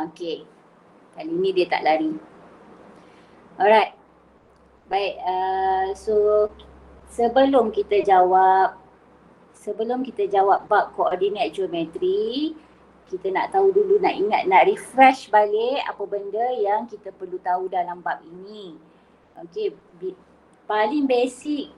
Okey. Kali ni dia tak lari. Alright. Baik, so sebelum kita jawab bab koordinat geometri, kita nak tahu dulu, nak ingat, nak refresh balik apa benda yang kita perlu tahu dalam bab ini. Okey, paling basic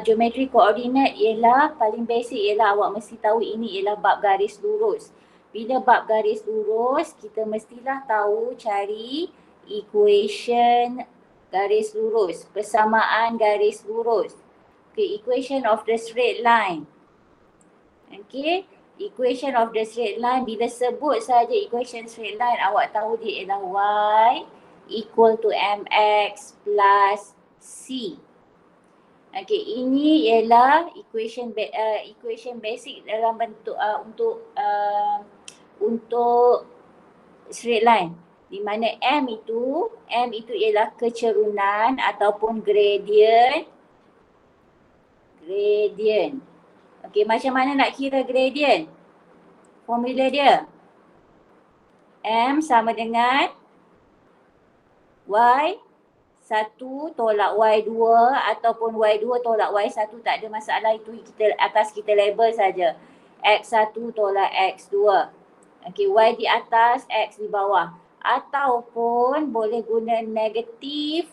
geometri koordinat ialah, awak mesti tahu ini ialah bab garis lurus. Bila bab garis lurus, kita mestilah tahu cari equation garis lurus, persamaan garis lurus. Okay, equation of the straight line. Okay, equation of the straight line, bila sebut saja equation straight line, awak tahu dia ialah y equal to mx plus c. Okay, ini ialah equation basic dalam bentuk untuk straight line, di mana m itu ialah kecerunan ataupun gradient. Okey, macam mana nak kira gradient? Formula dia m sama dengan y1 tolak y2 ataupun y2 tolak y1, tak ada masalah, itu kita label saja. x1 tolak x2. Okey, y di atas, x di bawah. Ataupun boleh guna negatif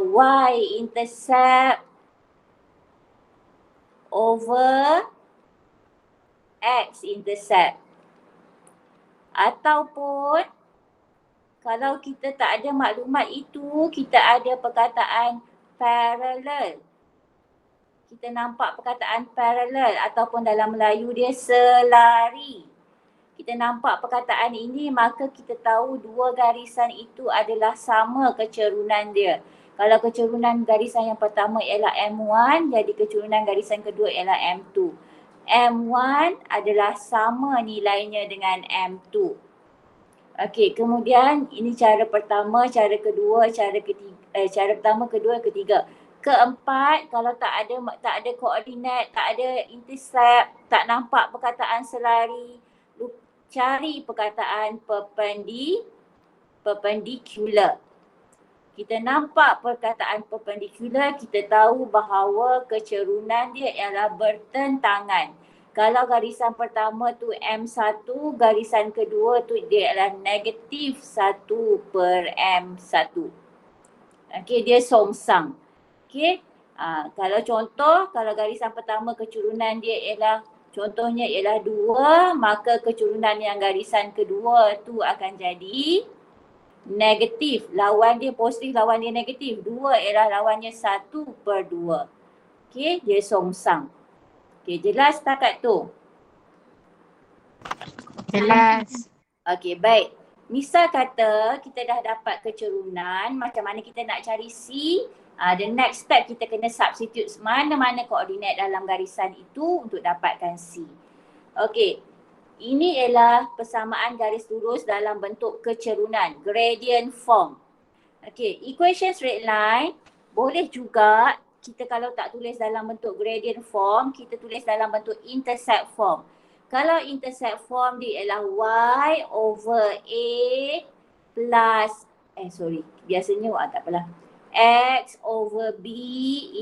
y intercept over x intercept. Ataupun kalau kita tak ada maklumat itu, kita ada perkataan parallel. Kita nampak perkataan parallel ataupun dalam Melayu dia selari. Kita nampak perkataan ini, maka kita tahu dua garisan itu adalah sama kecerunan dia. Kalau kecerunan garisan yang pertama ialah M1, jadi kecerunan garisan kedua ialah M2. M1 adalah sama nilainya dengan M2. Okey, kemudian ini cara pertama, cara kedua, cara pertama, kedua, ketiga. Keempat, kalau tak ada koordinat, tak ada intercept, tak nampak perkataan selari, cari perkataan perpendicular. Kita nampak perkataan perpendicular, kita tahu bahawa kecerunan dia ialah bertentangan. Kalau garisan pertama tu M1, garisan kedua tu dia adalah negatif 1 per M1. Okey, dia songsang. Okey, kalau contoh, kalau garisan pertama kecerunan dia ialah, contohnya ialah 2, maka kecerunan yang garisan kedua tu akan jadi negatif. Lawan dia positif, lawan dia negatif. 2 ialah lawannya 1 per 2. Okey, dia songsang. Okey, jelas setakat tu? Jelas. Okey, baik. Misal kata kita dah dapat kecerunan, macam mana kita nak cari C? The next step kita kena substitute mana-mana koordinat dalam garisan itu untuk dapatkan C. Okey, ini ialah persamaan garis lurus dalam bentuk kecerunan, gradient form. Okey, equation straight line boleh juga kita kalau tak tulis dalam bentuk gradient form, kita tulis dalam bentuk intercept form. Kalau intercept form dia ialah y over a plus, biasanya tak apalah, x over b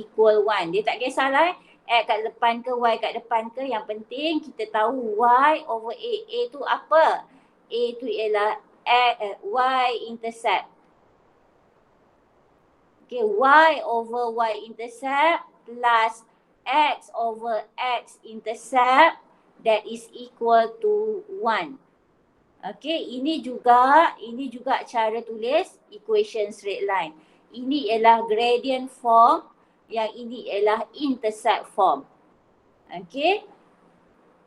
equal 1. Dia tak kisahlah x kat depan ke y kat depan ke, yang penting kita tahu y over a. A tu apa? A tu ialah y intercept. Okay, y over y intercept plus x over x intercept, that is equal to 1. Okay, ini juga cara tulis equation straight line. Ini ialah gradient form, yang ini ialah intercept form. Okay.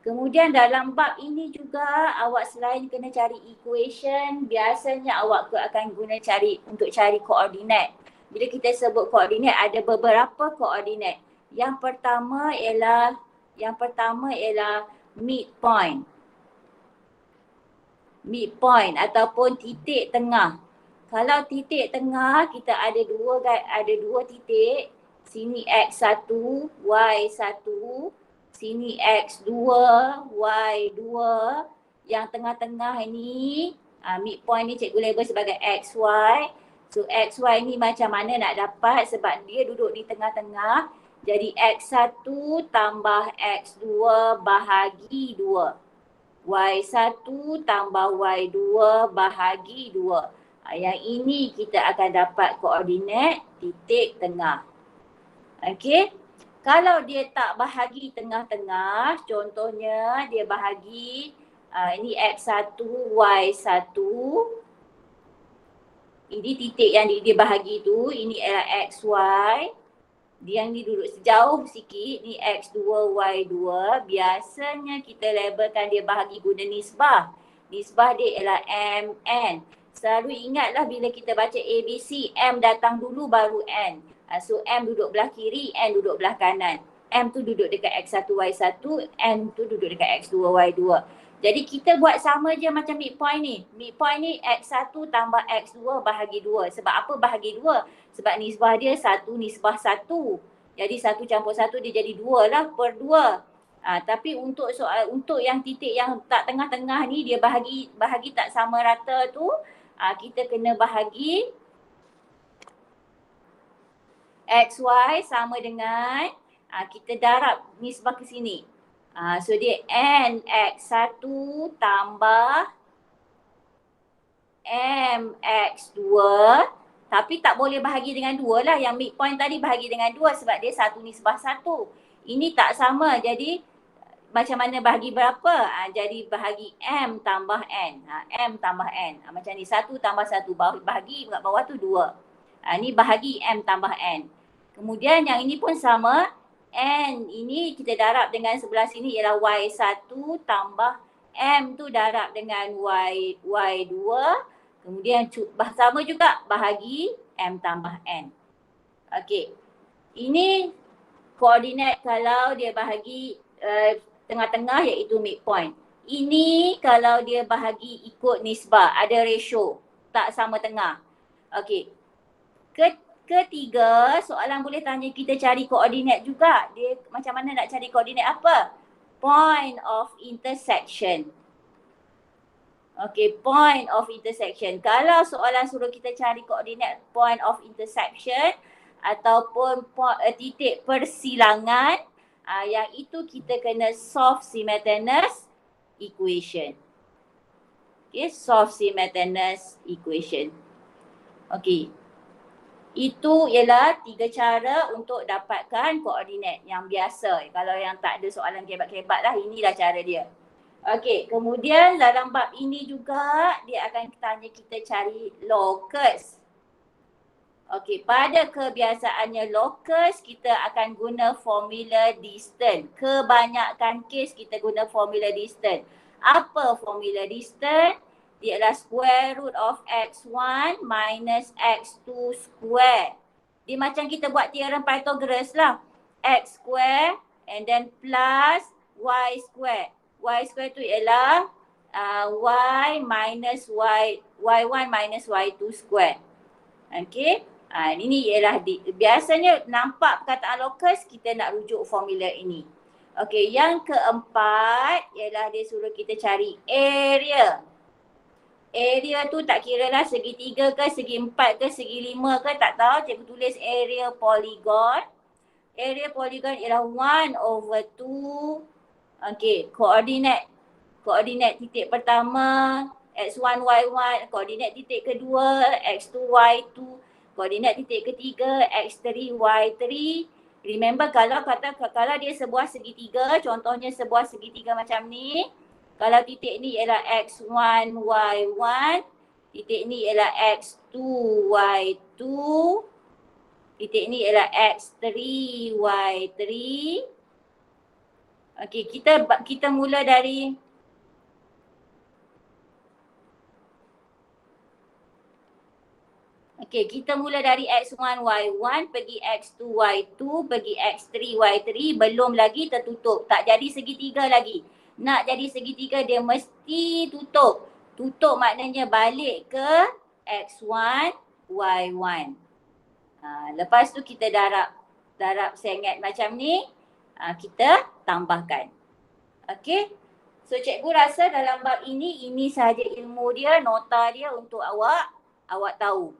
Kemudian dalam bab ini juga awak selain kena cari equation, biasanya awak akan guna untuk cari koordinat. Bila kita sebut koordinat, ada beberapa koordinat. Yang pertama ialah midpoint. Midpoint ataupun titik tengah. Kalau titik tengah, kita ada dua titik. Sini x1, y1. Sini x2, y2. yang tengah-tengah ni, midpoint ni cikgu label sebagai XY. So XY ni macam mana nak dapat sebab dia duduk di tengah-tengah. Jadi X1 tambah X2 bahagi 2. Y1 tambah Y2 bahagi 2. Yang ini kita akan dapat koordinat titik tengah. Okey. Kalau dia tak bahagi tengah-tengah, contohnya dia bahagi ini X1, Y1. Ini titik yang dia bahagi tu, ini adalah XY. Dia yang ni duduk sejauh sikit, ni X2, Y2. Biasanya kita labelkan dia bahagi guna nisbah. Nisbah dia ialah MN. Selalu ingatlah bila kita baca ABC, M datang dulu baru N. So M duduk belah kiri, N duduk belah kanan. M tu duduk dekat X1, Y1, N tu duduk dekat X2, Y2. Jadi kita buat sama je macam midpoint ni. Midpoint ni X1 tambah X2 bahagi 2. Sebab apa bahagi 2? Sebab nisbah dia 1 nisbah 1. Jadi 1 campur 1 dia jadi 2 lah per 2. Tapi untuk soal untuk yang titik yang tak tengah-tengah ni dia bahagi tak sama rata tu, kita kena bahagi XY sama dengan kita darab nisbah ke sini. So dia NX1 tambah MX2, tapi tak boleh bahagi dengan 2 lah. Yang midpoint tadi bahagi dengan 2 sebab dia 1 nisbah 1. Ini tak sama, jadi macam mana bahagi berapa? Jadi bahagi M tambah N. M tambah N. Macam ni 1 tambah 1 bahagi kat bawah tu 2. Ni bahagi M tambah N. Kemudian yang ini pun sama. N ini kita darab dengan sebelah sini ialah Y1 tambah M tu darab dengan Y2. Kemudian sama juga bahagi M tambah N. Okey. Ini koordinat kalau dia bahagi tengah-tengah iaitu midpoint. Ini kalau dia bahagi ikut nisbah, ada ratio, tak sama tengah. Okey. Ketiga, soalan boleh tanya kita cari koordinat juga. Dia macam mana nak cari koordinat apa? Point of intersection. Okey, point of intersection. Kalau soalan suruh kita cari koordinat point of intersection ataupun titik persilangan, yang itu kita kena solve simultaneous equation. Okay, solve simultaneous equation. Okey. Itu ialah 3 cara untuk dapatkan koordinat yang biasa. Kalau yang tak ada soalan kebat-kebat lah, inilah cara dia. Okey, kemudian dalam bab ini juga dia akan tanya kita cari locus. Okey, pada kebiasaannya locus kita akan guna formula distance. Kebanyakan kes kita guna formula distance. Apa formula distance? Dia adalah square root of x1 minus x2 square. Dia macam kita buat teorem Pythagoras lah. X square and then plus y square. Y square tu ialah y minus y1 minus y2 square. Okay. Ini ialah biasanya nampak perkataan locus kita nak rujuk formula ini. Okay. Yang keempat ialah dia suruh kita cari area. Area tu tak kira lah segi 3 ke, segi 4 ke, segi 5 ke, tak tahu. Cikgu tulis area polygon. Area polygon ialah 1/2. Okey, koordinat titik pertama x1, y1, koordinat titik kedua x2, y2, koordinat titik ketiga x3, y3. Remember kalau dia sebuah segitiga, contohnya sebuah segitiga macam ni. Kalau titik ni ialah x1, y1, titik ni ialah x2, y2, titik ni ialah x3, y3. Okey, kita mula dari x1, y1 pergi x2, y2 pergi x3, y3, belum lagi tertutup. Tak jadi segitiga lagi. Nak jadi segitiga dia mesti tutup. Tutup maknanya balik ke x1, y1. Lepas tu kita darab sengit macam ni. Kita tambahkan. Okey. So cikgu rasa dalam bab ini sahaja ilmu dia, nota dia untuk awak tahu.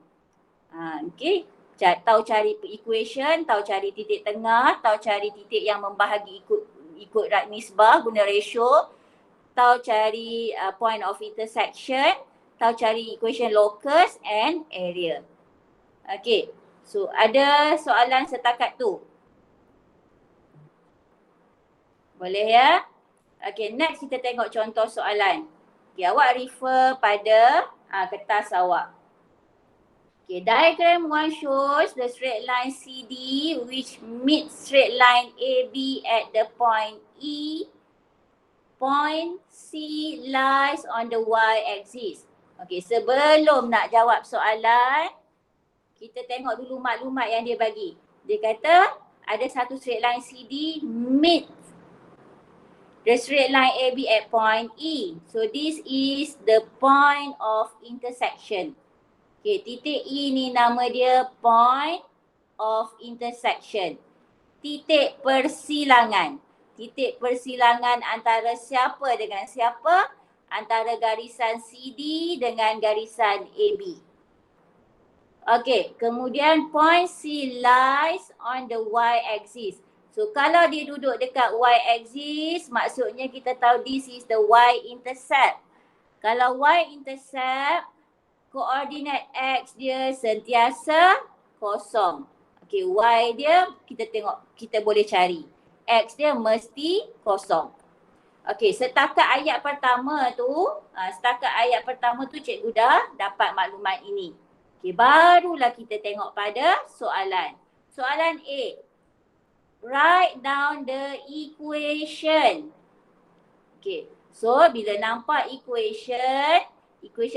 Okay. Tahu cari equation, tahu cari titik tengah, tahu cari titik yang membahagi ikut nisbah guna ratio, tahu cari point of intersection, tahu cari equation locus and area. Okay. So ada soalan setakat tu? Boleh ya? Okay, next kita tengok contoh soalan. Okay, awak refer pada kertas awak. Okay, diagram 1 shows the straight line CD which meets straight line AB at the point E. Point C lies on the y-axis. Okay, sebelum nak jawab soalan, kita tengok dulu maklumat yang dia bagi. Dia kata ada satu straight line CD meet the straight line AB at point E. So this is the point of intersection. Okay, titik E ni nama dia point of intersection. Titik persilangan. Titik persilangan antara siapa dengan siapa? Antara garisan CD dengan garisan AB. Okay, kemudian point C lies on the y-axis. So kalau dia duduk dekat y-axis, maksudnya kita tahu this is the y-intercept. Kalau y-intercept, koordinat X dia sentiasa kosong. Okay, Y dia kita tengok, kita boleh cari. X dia mesti kosong. Okay, setakat ayat pertama tu cikgu dah dapat maklumat ini. Okay, barulah kita tengok pada soalan. Soalan A. Write down the equation. Okay, so bila nampak equation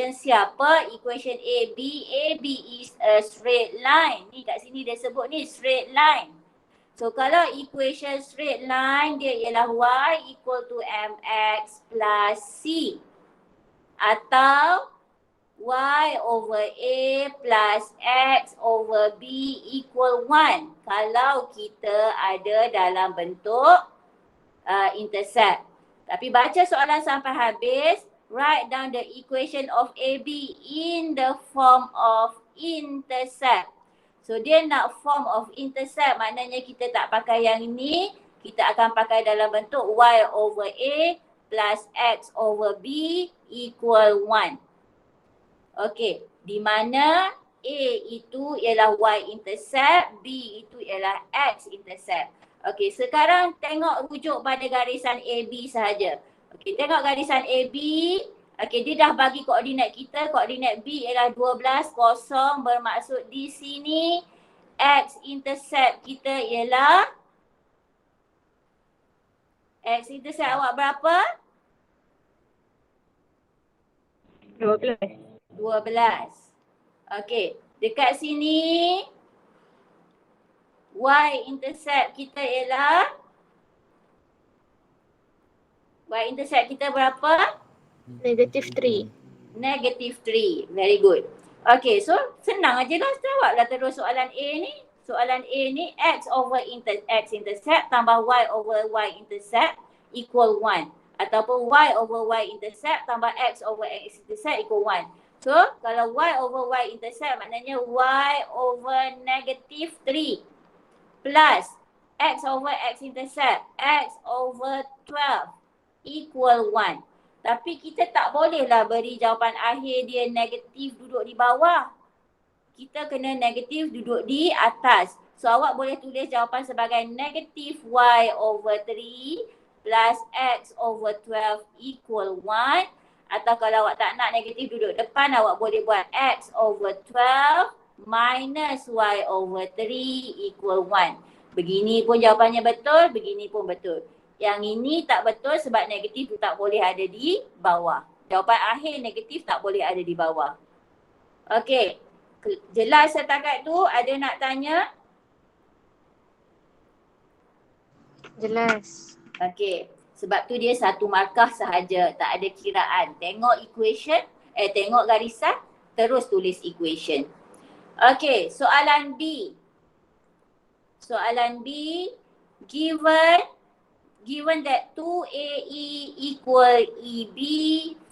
siapa? Equation AB. AB is a straight line. Ni kat sini dia sebut ni straight line. So kalau equation straight line dia ialah Y equal to MX plus C. Atau Y over A plus X over B equal 1. Kalau kita ada dalam bentuk intercept. Tapi baca soalan sampai habis. Write down the equation of AB in the form of intercept. So dia nak form of intercept, maknanya kita tak pakai yang ini. Kita akan pakai dalam bentuk Y over A plus X over B equal 1. Okay, di mana A itu ialah Y intercept, B itu ialah X intercept. Okay, sekarang tengok rujuk pada garisan AB sahaja. Okey, tengok garisan AB. Okey, dia dah bagi koordinat kita. Koordinat B ialah 12, 0. Bermaksud di sini X intercept kita ialah X intercept awak berapa? 12. 12. Okey, dekat sini Y intercept kita ialah Y-intercept kita berapa? -3. -3. Very good. Okay, so senang aje lah jawablah terus soalan A ni. Soalan A ni X over X-intercept tambah Y over Y-intercept equal 1. Ataupun Y over Y-intercept tambah X over X-intercept equal 1. So, kalau Y over Y-intercept maknanya Y over -3 plus X over X-intercept X over 12 equal 1. Tapi kita tak bolehlah beri jawapan akhir dia negatif duduk di bawah. Kita kena negatif duduk di atas. So awak boleh tulis jawapan sebagai negatif Y over 3 plus X over 12 equal 1. Atau kalau awak tak nak negatif duduk depan, awak boleh buat X over 12 minus Y over 3 equal 1. Begini pun jawapannya betul, begini pun betul. Yang ini tak betul sebab negatif tu tak boleh ada di bawah. Jawapan akhir negatif tak boleh ada di bawah. Okey. Jelas setakat tu? Ada nak tanya? Jelas. Okey. Sebab tu dia satu markah sahaja. Tak ada kiraan. Tengok equation, tengok garisan, terus tulis equation. Okey. Soalan B. Soalan B. Given given that 2AE equal EB,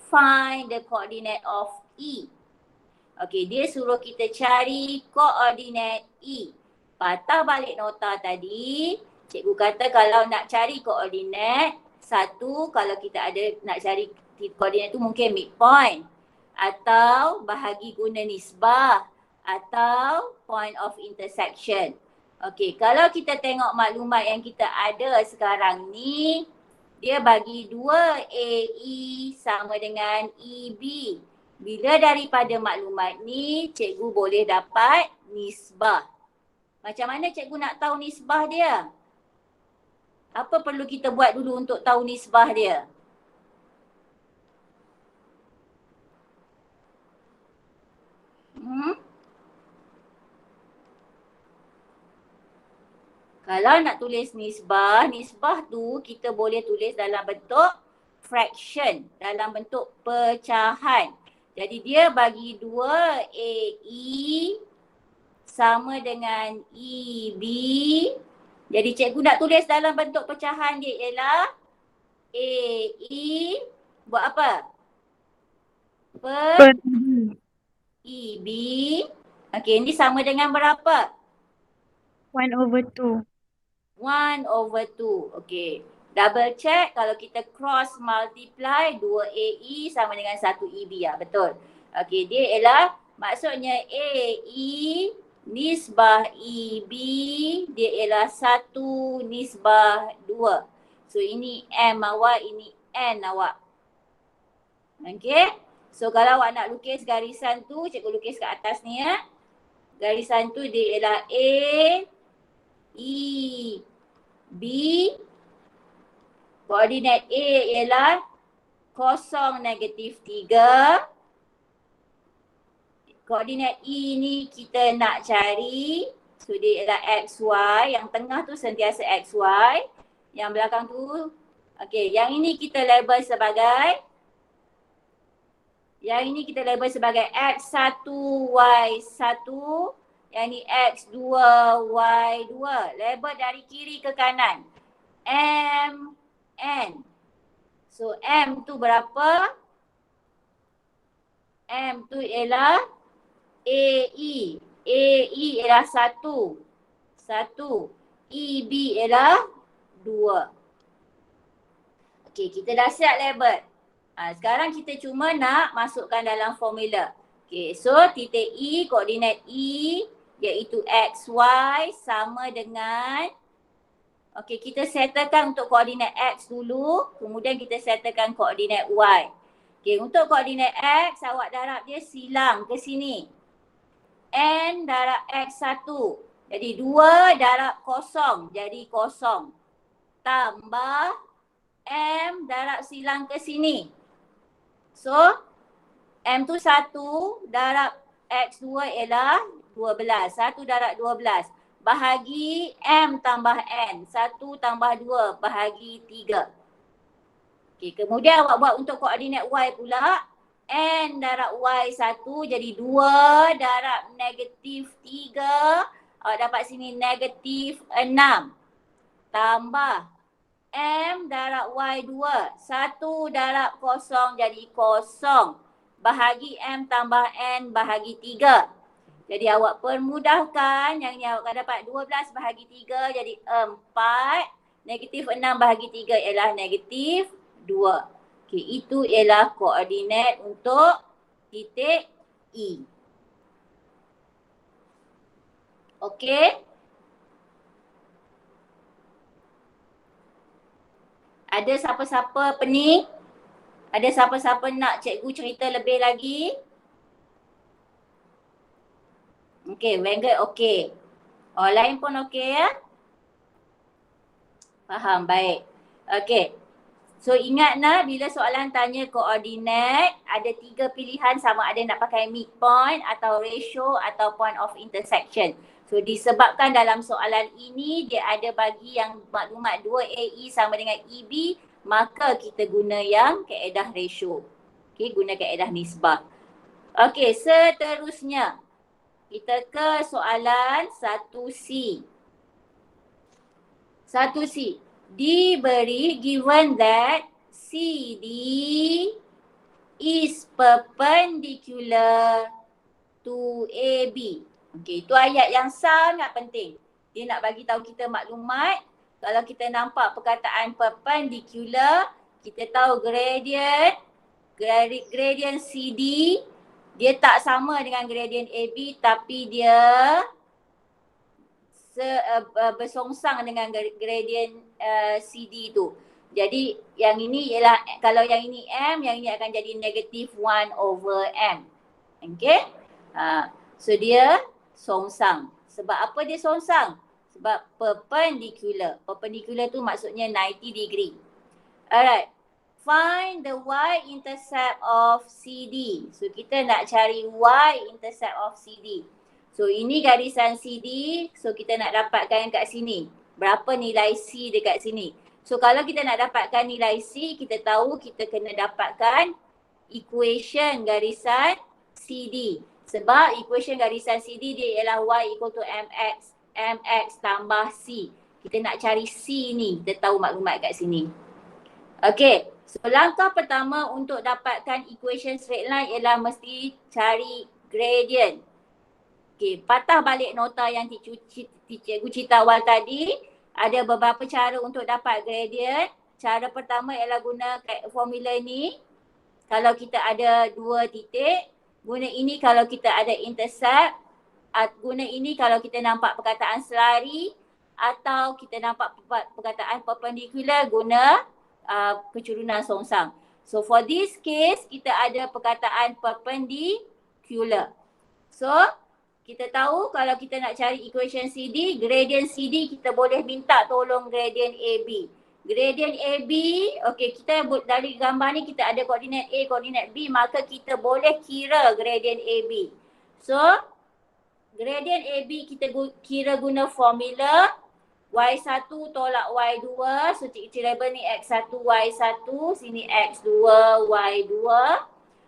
find the coordinate of E. Okey, dia suruh kita cari koordinat E. Patah balik nota tadi, cikgu kata kalau nak cari koordinat, satu kalau kita ada nak cari koordinat tu mungkin midpoint atau bahagi guna nisbah atau point of intersection. Okey, kalau kita tengok maklumat yang kita ada sekarang ni, dia bagi 2AE sama dengan EB. Bila daripada maklumat ni, cikgu boleh dapat nisbah. Macam mana cikgu nak tahu nisbah dia? Apa perlu kita buat dulu untuk tahu nisbah dia? Kalau nak tulis nisbah, nisbah tu kita boleh tulis dalam bentuk fraction, dalam bentuk pecahan. Jadi dia bagi 2AE sama dengan EB. Jadi cikgu nak tulis dalam bentuk pecahan dia ialah AE buat apa? Per EB. Okey, ini sama dengan berapa? 1/2. 1/2. Okey. Double check kalau kita cross multiply 2AE sama dengan 1EB ya, betul. Okey, dia ialah maksudnya AE nisbah EB dia ialah 1 nisbah 2. So ini M awak, ini N awak. Okey. So kalau awak nak lukis garisan tu, cikgu lukis kat atas ni ya. Garisan tu dia ialah A, E, B. Koordinat A ialah 0, -3. Koordinat E ni kita nak cari. So dia ialah XY. Yang tengah tu sentiasa XY. Yang belakang tu. Okey, yang ini kita label sebagai. Yang ini kita label sebagai X1, Y1. Yang ni X2, Y2. Label dari kiri ke kanan. M, N. So M tu berapa? M tu ialah AE. AE ialah 1. 1. EB ialah 2. Okey, kita dah siap label. Sekarang kita cuma nak masukkan dalam formula. Okey, so titik E, koordinat E iaitu XY sama dengan. Okey, kita settlekan untuk koordinat X dulu. Kemudian kita settlekan koordinat Y. Okey, untuk koordinat X, awak darab dia silang ke sini. N darab X1. Jadi 2 darab 0. Jadi 0. Tambah M darab silang ke sini. So, M tu 1 darab X2 ialah 12. 1 darab 12. Bahagi M tambah N. 1 tambah 2 bahagi 3. Okey, kemudian awak buat untuk koordinat Y pula. N darab Y1 jadi 2 darab -3. Awak dapat sini -6. Tambah M darab Y2. 1 darab 0 jadi 0. Bahagi M tambah N bahagi 3. Jadi awak permudahkan, yang ni awak akan dapat 12 bahagi 3 jadi 4. -6 bahagi 3 ialah -2. Okey, itu ialah koordinat untuk titik E. Okey. Ada siapa-siapa pening? Ada siapa-siapa nak cikgu cerita lebih lagi? Okey, Vanguard okey. Orang lain pun okey ya? Faham, baik. Okey. So ingat nak bila soalan tanya koordinat, ada 3 pilihan sama ada nak pakai midpoint atau ratio atau point of intersection. So disebabkan dalam soalan ini dia ada bagi yang maklumat 2AE sama dengan EB, maka kita guna yang kaedah ratio. Okey, guna kaedah nisbah. Okey, seterusnya kita ke soalan 1C. 1C. diberi given that CD is perpendicular to AB. Okey, itu ayat yang sangat penting. Dia nak bagi tahu kita maklumat, kalau kita nampak perkataan perpendicular, kita tahu gradient CD dia tak sama dengan gradient AB, tapi dia bersongsang dengan gradient CD tu. Jadi yang ini ialah, kalau yang ini M, yang ini akan jadi negative 1 over M. Okay? So dia songsang. Sebab apa dia songsang? Sebab perpendicular. Perpendicular tu maksudnya 90 degree. Alright. Find the y-intercept of CD. So kita nak cari y-intercept of CD. So ini garisan CD. So kita nak dapatkan kat sini. Berapa nilai C dekat sini. So kalau kita nak dapatkan nilai C, kita tahu kita kena dapatkan equation garisan CD. Sebab equation garisan CD dia ialah y equal to mx tambah C. Kita nak cari C ni, kita tahu maklumat kat sini. Okay, so langkah pertama untuk dapatkan equation straight line ialah mesti cari gradient. Okay, patah balik nota yang cikgu cerita awal tadi. Ada beberapa cara untuk dapat gradient. Cara pertama ialah guna formula ni. Kalau kita ada 2 titik, guna ini kalau kita ada intercept, guna ini kalau kita nampak perkataan selari, atau kita nampak perkataan perpendicular, guna kecurunan songsang. So for this case, kita ada perkataan perpendicular. So kita tahu kalau kita nak cari equation CD, gradient CD kita boleh minta tolong gradient AB. Gradient AB, okey, kita dari gambar ni kita ada koordinat A, koordinat B, maka kita boleh kira gradient AB. So, gradient AB kita kira guna formula Y1 tolak Y2. So, cikgu label ni X1, Y1, sini X2, Y2.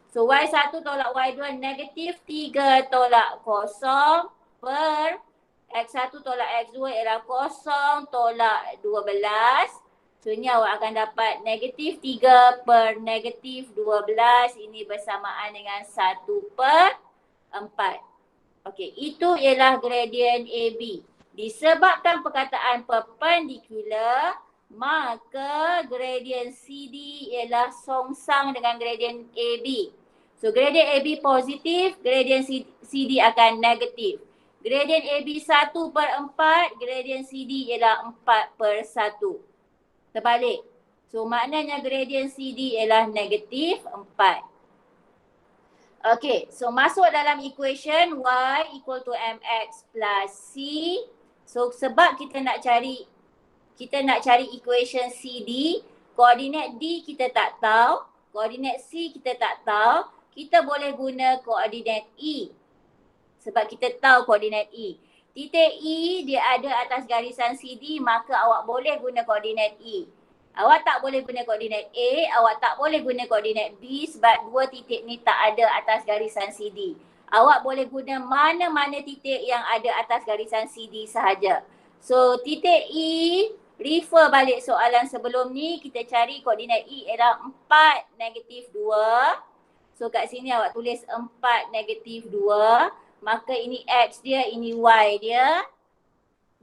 So, Y1 tolak Y2 negatif 3 tolak 0 per X1 tolak X2 ialah 0 tolak 12. So ni awak akan dapat negatif 3 per negatif 12. Ini bersamaan dengan 1 per 4. Okey, itu ialah gradient AB. Disebabkan perkataan perpendicular, maka gradient CD ialah songsang dengan gradient AB. So gradient AB positif, gradient CD akan negatif. Gradient AB 1 per 4, gradient CD ialah 4 per 1. Terbalik. So maknanya gradient CD ialah negatif 4. Okay, so masuk dalam equation y equal to mx plus c. So sebab kita nak cari equation CD, koordinat D kita tak tahu, koordinat C kita tak tahu, kita boleh guna koordinat E. Sebab kita tahu koordinat E. Titik E dia ada atas garisan CD, maka awak boleh guna koordinat E. Awak tak boleh guna koordinat A, awak tak boleh guna koordinat B sebab 2 titik ni tak ada atas garisan CD. Awak boleh guna mana-mana titik yang ada atas garisan CD sahaja. So titik E, refer balik soalan sebelum ni, kita cari koordinat E ialah 4, negatif 2. So kat sini awak tulis 4, negatif 2. Maka ini X dia, ini Y dia.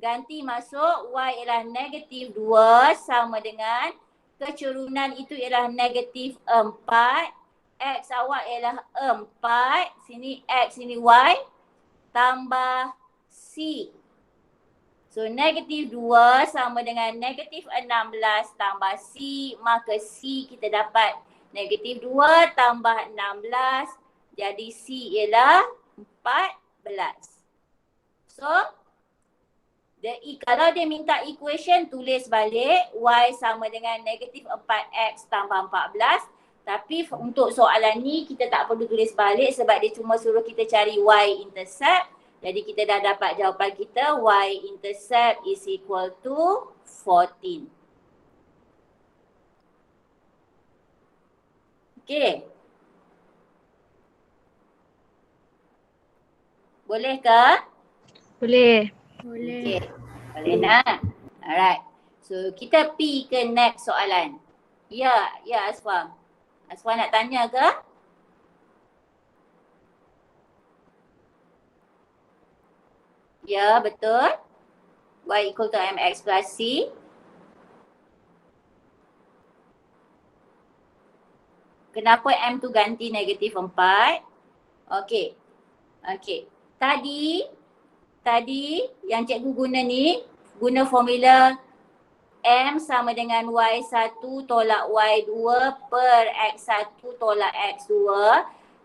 Ganti masuk, Y ialah negatif 2 sama dengan kecurunan itu ialah negatif 4. X awak ialah 4. Sini X, sini Y. Tambah C. So negatif 2 sama dengan negatif 16 tambah C. Maka C kita dapat negatif 2 tambah 16. Jadi C ialah 14. So, kalau dia minta equation, tulis balik Y sama dengan negatif 4X tambah 14. Tapi untuk soalan ni kita tak perlu tulis balik sebab dia cuma suruh kita cari Y-intercept. Jadi kita dah dapat jawapan kita, Y-intercept is equal to 14. Okay. Boleh ke? Boleh. Okay. Boleh nak? Alright. So kita pergi ke next soalan. Ya Aswa. Aswa nak tanya ke? Ya, betul. Y equal to mx plus c. Kenapa m tu ganti negatif 4? Okey. Tadi yang cikgu guna ni, guna formula M sama dengan Y1 tolak Y2 per X1 tolak X2.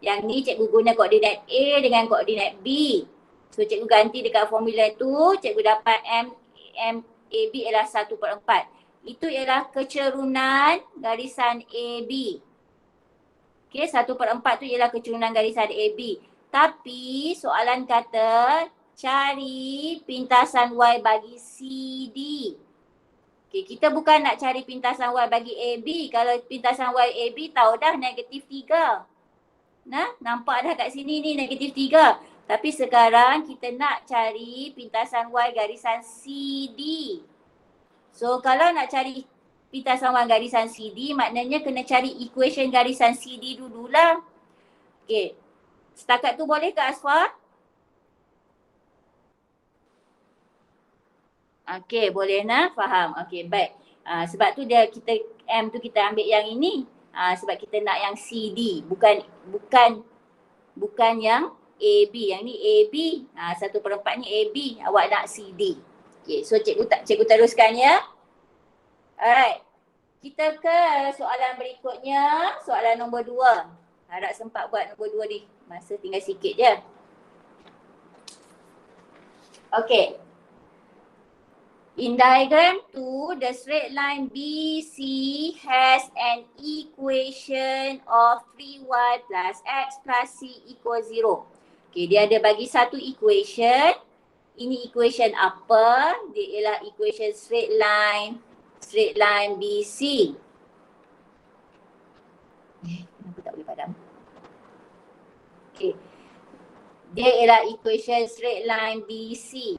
Yang ni cikgu guna koordinat A dengan koordinat B. So cikgu ganti dekat formula tu, cikgu dapat M AB ialah 1/4. Itu ialah kecerunan garisan AB. Okay, 1/4 tu ialah kecerunan garisan AB. Tapi soalan kata cari pintasan Y bagi CD. Okay, kita bukan nak cari pintasan Y bagi AB. Kalau pintasan Y AB tahu dah negatif 3. Nah, nampak dah kat sini ni negatif 3. Tapi sekarang kita nak cari pintasan Y garisan CD. So kalau nak cari pintasan Y garisan CD, maknanya kena cari equation garisan CD dululah. Okay. Setakat tu boleh ke Aswa? Okey, boleh nak? Faham. Okey, baik. Sebab tu kita M tu kita ambil yang ini. Sebab kita nak yang CD, bukan yang AB. Yang ni AB. 1/4 ni AB. Awak nak CD. Okey, so cikgu teruskan ya. Alright. Kita ke soalan berikutnya, soalan nombor 2. Harap sempat buat nombor 2 ni. Masa tinggal sikit je. Okey. In diagram 2, the straight line BC has an equation of 3y plus x plus c equals 0. Okay, dia ada bagi satu equation. Ini equation apa? Dia ialah equation straight line BC. Kenapa tak boleh padam? Okay. Dia ialah equation straight line BC.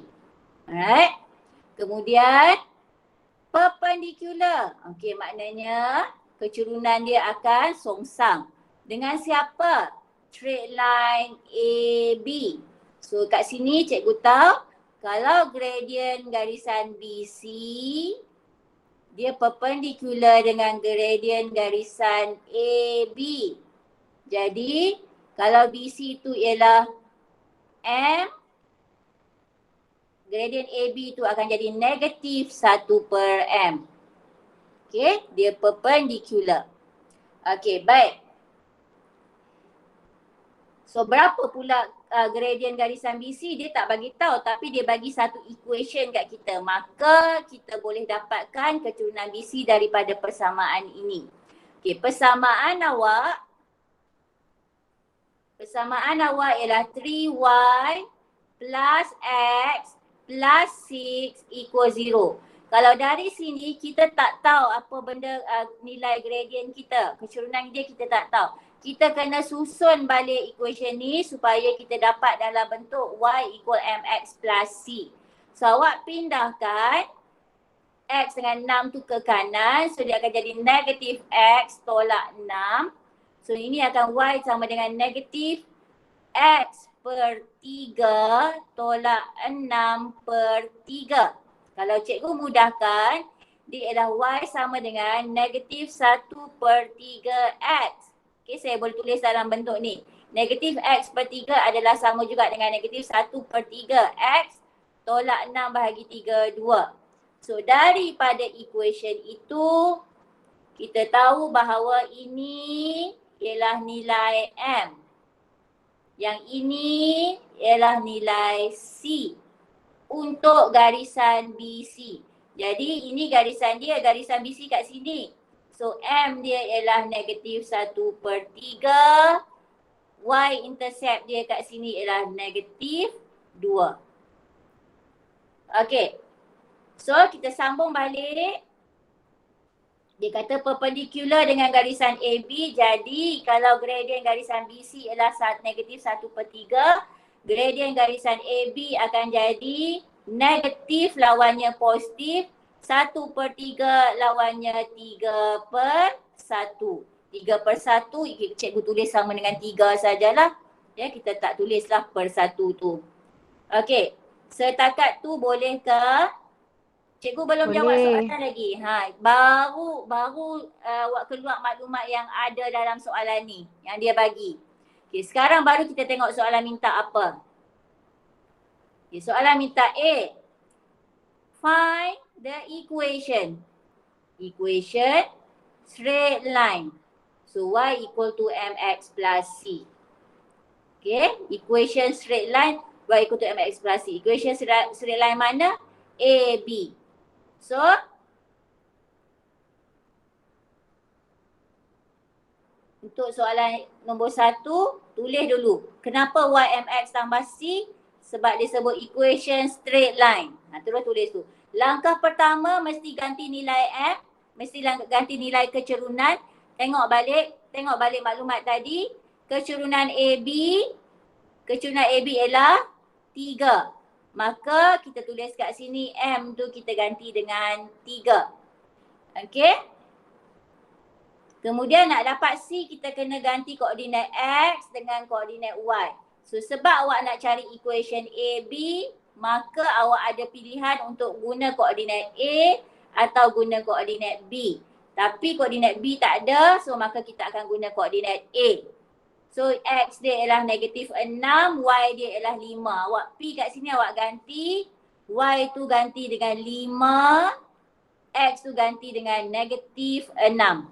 Alright. Kemudian perpendicular. Okey, maknanya kecerunan dia akan songsang. Dengan siapa? Straight line AB. So kat sini cikgu tahu kalau gradient garisan BC dia perpendicular dengan gradient garisan AB. Jadi kalau BC itu ialah M, gradient AB tu akan jadi negatif 1/M. Okay, dia perpendicular. Okay, baik. So berapa pula gradient garisan BC? Dia tak bagi tahu, tapi dia bagi satu equation kat kita. Maka kita boleh dapatkan kecerunan BC daripada persamaan ini. Okay, persamaan awak ialah 3y plus x plus 6 equals 0. Kalau dari sini kita tak tahu apa benda nilai gradient kita, kecerunan dia kita tak tahu. Kita kena susun balik equation ni supaya kita dapat dalam bentuk y equal mx plus c. So awak pindahkan x dengan 6 tu ke kanan, so dia akan jadi negatif x tolak 6. So ini akan y sama dengan negatif x per 3 tolak 6/3. Kalau cikgu mudahkan, dia ialah y sama dengan negatif 1/3x. Okay, saya boleh tulis dalam bentuk ni. Negatif x per 3 adalah sama juga dengan negatif 1/3x tolak 6/3, 2. So daripada equation itu, kita tahu bahawa ini ialah nilai M. Yang ini ialah nilai C untuk garisan BC. Jadi ini garisan dia, garisan BC kat sini. So M dia ialah negatif 1/3. Y intercept dia kat sini ialah negatif 2. Okay. So kita sambung balik. Dia kata perpendicular dengan garisan AB. Jadi kalau gradient garisan BC ialah negatif 1/3, gradient garisan AB akan jadi negatif lawannya positif 1/3 lawannya 3/1. 3/1 cikgu tulis sama dengan 3 sajalah. Ya, kita tak tulislah per 1 tu. Okey, setakat tu boleh ke? Cikgu belum jawab soalan lagi. Baru awak keluar maklumat yang ada dalam soalan ni, yang dia bagi. Okey, sekarang baru kita tengok soalan minta apa. Okay, soalan minta A. Find the equation. Equation straight line. So y equal to mx plus c. Okay, equation straight line y equal to mx plus c. Equation straight line mana? A, B. So, untuk soalan nombor 1, tulis dulu. Kenapa y mx tambah c? Sebab dia sebut equation straight line. Terus tulis tu. Langkah pertama mesti ganti nilai m. Mesti ganti nilai kecerunan. Tengok balik maklumat tadi. Kecerunan AB ialah 3. Maka kita tulis kat sini M tu kita ganti dengan 3. Okey. Kemudian nak dapat C, kita kena ganti koordinat X dengan koordinat Y. So sebab awak nak cari equation AB, maka awak ada pilihan untuk guna koordinat A atau guna koordinat B. Tapi koordinat B tak ada, so maka kita akan guna koordinat A. So X dia ialah -6, Y dia ialah 5. Awak P kat sini awak ganti, Y tu ganti dengan 5, X tu ganti dengan -6.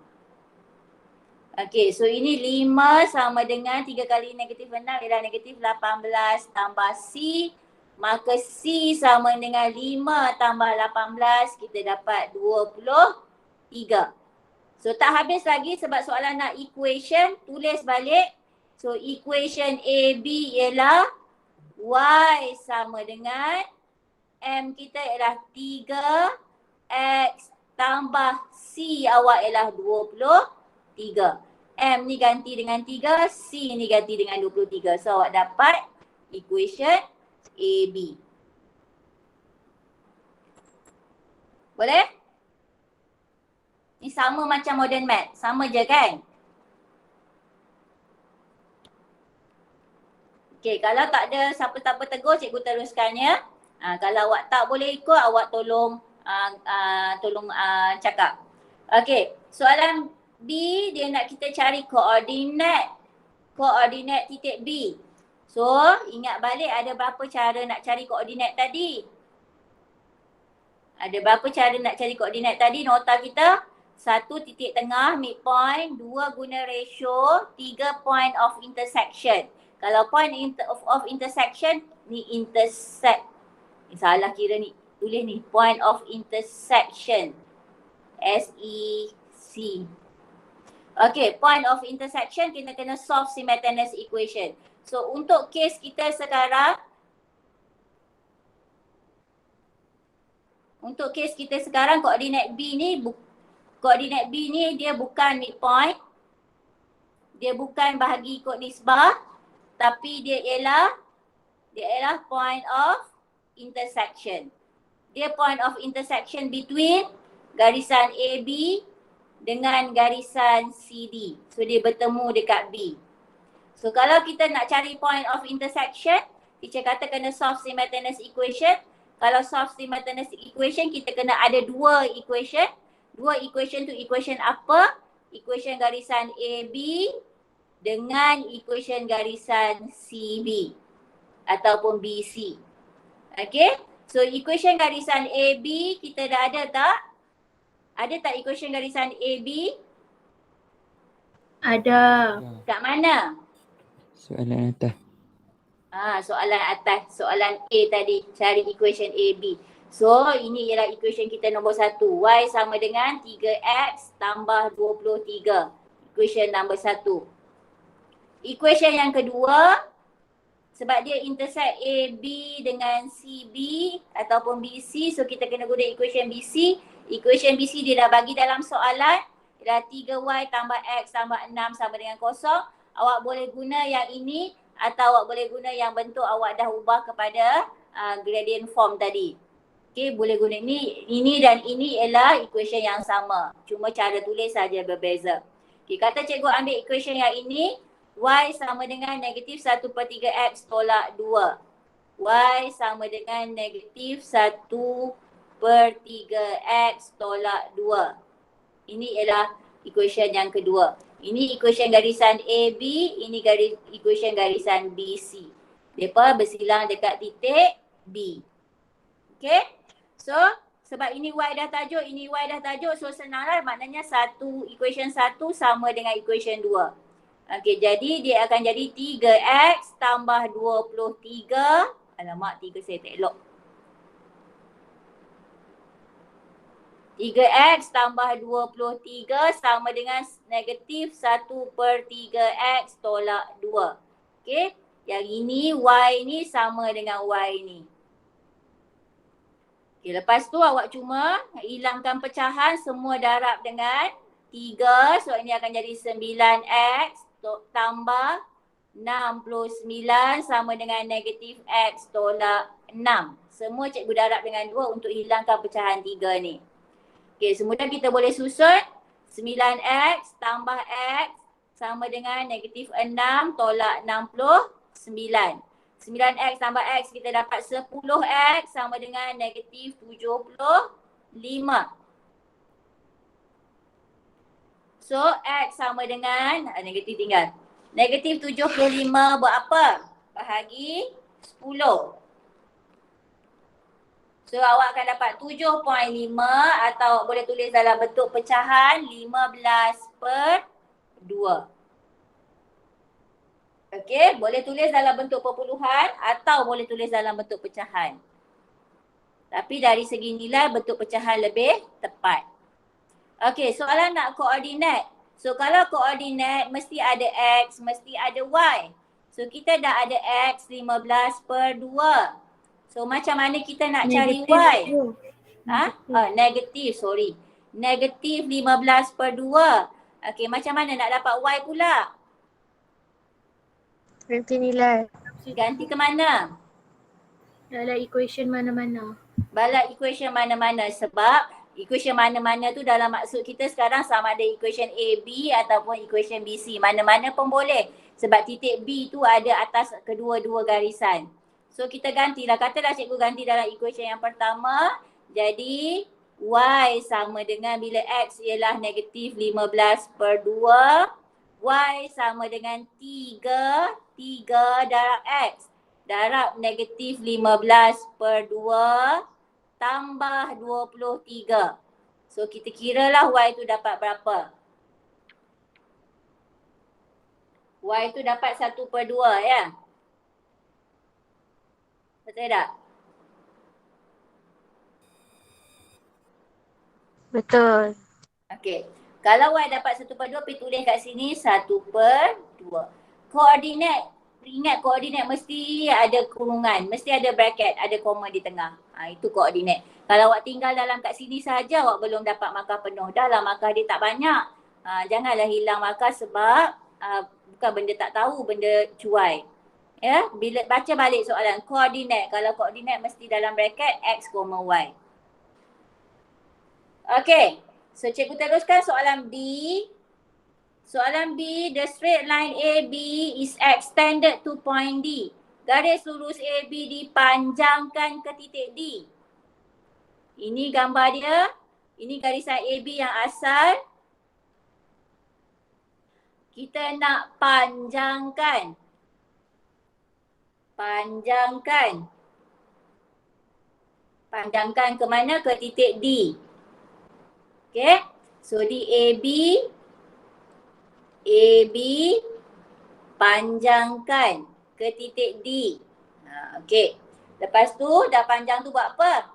Okey, so ini 5 sama dengan 3 kali -6 ialah -18 tambah C. Maka C sama dengan 5 tambah 18, kita dapat 23. So tak habis lagi sebab soalan nak equation, tulis balik. So equation AB ialah Y sama dengan M kita ialah 3, X tambah C awak ialah 23. M ni ganti dengan 3, C ni ganti dengan 23. So awak dapat equation AB. Boleh? Ni sama macam modern math. Sama je kan? Okey, kalau tak ada siapa-siapa tegur, cikgu teruskannya. Kalau awak tak boleh ikut, awak tolong cakap. Okey, soalan B, dia nak kita cari koordinat titik B. So, ingat balik ada berapa cara nak cari koordinat tadi? Ada berapa cara nak cari koordinat tadi? Nota kita, 1 titik tengah, midpoint, 2 guna ratio, 3 point of intersection. Kalau point of intersection, ni intersect. Salah kira ni, tulis ni, point of intersection. SEC. Okay, point of intersection kita kena solve simultaneous equation. So untuk case kita sekarang, koordinat B ni dia bukan midpoint. Dia bukan bahagi ikut nisbah, tapi dia ialah point of intersection. Dia point of intersection between garisan AB dengan garisan CD. So dia bertemu dekat B. So kalau kita nak cari point of intersection, teacher kata kena solve simultaneous equation. Kalau solve simultaneous equation, kita kena ada 2 equation. 2 equation tu equation apa? Equation garisan AB dengan equation garisan CB ataupun BC. Okay? So equation garisan AB kita dah ada tak? Ada tak equation garisan AB? Ada. Kat mana? Soalan atas. Soalan atas. Soalan A tadi. Cari equation AB. So ini ialah equation kita nombor 1. Y sama dengan 3X tambah 23. Equation nombor 1. Equation yang kedua, sebab dia intersect AB dengan CB ataupun BC, so kita kena guna equation BC. Equation BC dia dah bagi dalam soalan, ialah 3Y tambah X tambah 6 sama dengan 0. Awak boleh guna yang ini atau awak boleh guna yang bentuk awak dah ubah kepada gradient form tadi. Okay, boleh guna ini dan ini ialah equation yang sama. Cuma cara tulis saja berbeza. Okay, kata cikgu ambil equation yang ini, y sama dengan negatif 1/3 x tolak 2. Y sama dengan negatif 1/3 x tolak 2. Ini ialah equation yang kedua. Ini equation garisan AB, ini equation garisan BC. Mereka bersilang dekat titik B. Okay? So, sebab ini Y dah tajuk, ini Y dah tajuk, so senanglah, maknanya equation 1 sama dengan equation 2. Okay, jadi dia akan jadi 3x tambah 23. Alamak, 3 saya tak elok. 3x tambah 23 sama dengan negatif 1/3 x tolak 2. Okay, yang ini Y ni sama dengan Y ni. Okay, lepas tu awak cuma hilangkan pecahan, semua darab dengan 3. So ini akan jadi 9x tambah 69 sama dengan negatif x tolak 6. Semua cikgu darab dengan 2 untuk hilangkan pecahan 3 ni. Okay, semudah kita boleh susun 9x tambah x sama dengan negatif 6 tolak 69. 9x tambah x kita dapat 10x sama dengan negatif 75. So x sama dengan, negatif tinggal. Negatif 75 buat apa? Bahagi 10. So awak akan dapat 7.5 atau boleh tulis dalam bentuk pecahan 15/2. Okey, boleh tulis dalam bentuk perpuluhan atau boleh tulis dalam bentuk pecahan. Tapi dari segi nilai bentuk pecahan lebih tepat. Okey, soalan nak koordinat. So kalau koordinat mesti ada x, mesti ada y. So kita dah ada x 15/2. So macam mana kita nak cari y? Negatif, sorry. Negatif 15/2. Okey, macam mana nak dapat y pula? Ganti nilai. Ganti ke mana? Dalam equation mana-mana. Dalam equation mana-mana, sebab equation mana-mana tu dalam maksud kita sekarang sama ada equation AB ataupun equation BC. Mana-mana pun boleh. Sebab titik B tu ada atas kedua-dua garisan. So kita gantilah. Katalah cikgu ganti dalam equation yang pertama. Jadi Y sama dengan bila X ialah negatif 15/2. Y sama dengan 3 darab X. Darab negatif 15/2 tambah 23. So kita kiralah Y tu dapat berapa? Y tu dapat 1/2 ya? Betul tak? Betul. Okey. Kalau Y dapat 1/2, pergi tulis kat sini 1/2. Koordinat, ingat koordinat mesti ada kurungan, mesti ada bracket, ada koma di tengah. Itu koordinat. Kalau awak tinggal dalam kat sini saja, awak belum dapat markah penuh. Dah lah markah dia tak banyak. Janganlah hilang markah sebab bukan benda tak tahu, benda cuai. Ya, bila baca balik soalan koordinat, kalau koordinat mesti dalam bracket x, y. Okey. So cikgu teruskan soalan B. Soalan B, the straight line AB is extended to point D. Garis lurus AB dipanjangkan ke titik D. Ini gambar dia. Ini garisan AB yang asal. Kita nak panjangkan. Panjangkan ke mana? Ke titik D. Okay, so di AB panjangkan ke titik D. Okay, lepas tu dah panjang tu buat apa?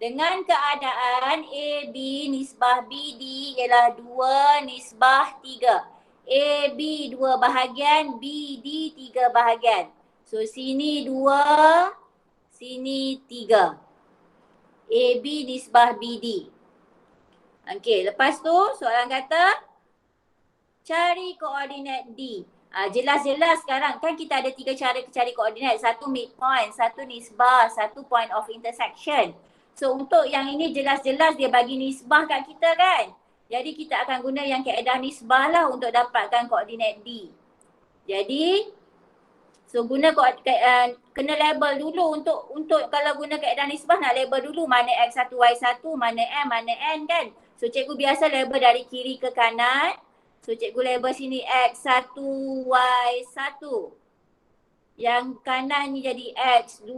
Dengan keadaan AB nisbah BD ialah 2/3. AB 2 bahagian, BD 3 bahagian. So sini 2, sini 3. AB nisbah BD. Okey, lepas tu soalan kata cari koordinat D. Jelas-jelas sekarang kan kita ada 3 cara cari koordinat. Satu midpoint, satu nisbah, satu point of intersection. So untuk yang ini jelas-jelas dia bagi nisbah kat kita kan. Jadi kita akan guna yang kaedah nisbah lah untuk dapatkan koordinat D. Jadi so guna kena label dulu untuk kalau guna kaedah nisbah nak label dulu mana X1, Y1, mana M, mana N kan. So cikgu biasa label dari kiri ke kanan. So cikgu label sini X1, Y1. Yang kanan ni jadi X2,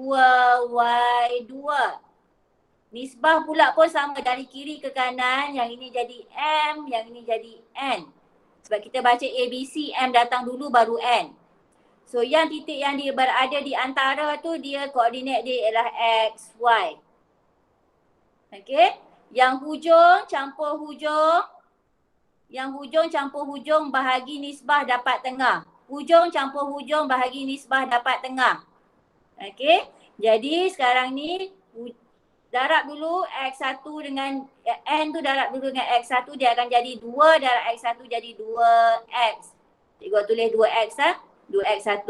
Y2. Nisbah pula pun sama dari kiri ke kanan. Yang ini jadi M, yang ini jadi N. Sebab kita baca ABC, M datang dulu baru N. So yang titik yang dia berada di antara tu dia koordinat dia ialah X, Y. Okey. Yang hujung campur hujung. Yang hujung campur hujung bahagi nisbah dapat tengah. Hujung campur hujung bahagi nisbah dapat tengah. Okey. Jadi sekarang ni darab dulu X1 dengan N tu darab dulu dengan X1 dia akan jadi 2 darab X1 jadi 2X. Cikgu tulis 2X lah. 2X1.